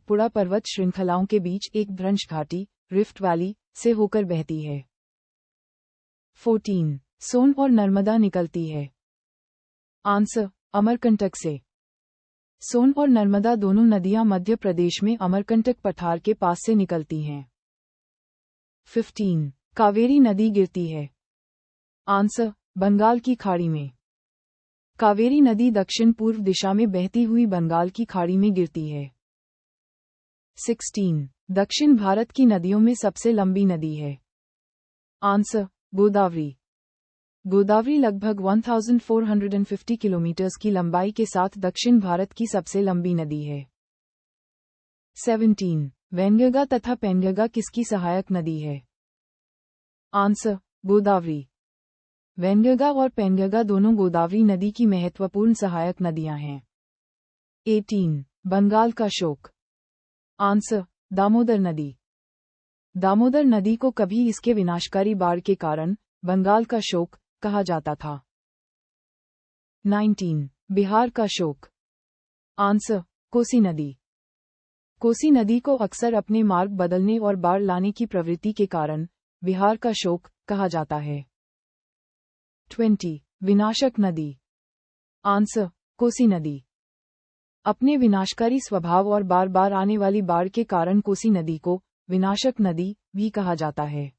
पुड़ा पर्वत श्रृंखलाओं के बीच एक भ्रंश घाटी, रिफ्ट वैली, से होकर बहती है। 14. सोन और नर्मदा निकलती है। आंसर, अमरकंटक से। सोन और नर्मदा दोनों नदियां मध्य प्रदेश में अमरकंटक पठार के पास से निकलती हैं। 15. कावेरी नदी गिरती है। आंसर, बंगाल की खाड़ी में। कावेरी नदी दक्षिण पूर्व दिशा में बहती हुई बंगाल की खाड़ी में गिरती है। 16. दक्षिण भारत की नदियों में सबसे लंबी नदी है। आंसर, गोदावरी। गोदावरी लगभग 1450 किलोमीटर की लंबाई के साथ दक्षिण भारत की सबसे लंबी नदी है। 17. वैनगंगा तथा पेनगंगा किसकी सहायक नदी है? आंसर, गोदावरी। वैनगंगा और पेनगंगा दोनों गोदावरी नदी की महत्वपूर्ण सहायक नदियां हैं। 18. बंगाल का शोक। आंसर, दामोदर नदी। दामोदर नदी को कभी इसके विनाशकारी बाढ़ के कारण बंगाल का शोक कहा जाता था। 19. बिहार का शोक। आंसर, कोसी नदी। कोसी नदी को अक्सर अपने मार्ग बदलने और बाढ़ लाने की प्रवृत्ति के कारण बिहार का शोक कहा जाता है। 20. विनाशक नदी। आंसर, कोसी नदी। अपने विनाशकारी स्वभाव और बार बार आने वाली बाढ़ के कारण कोसी नदी को विनाशक नदी भी कहा जाता है।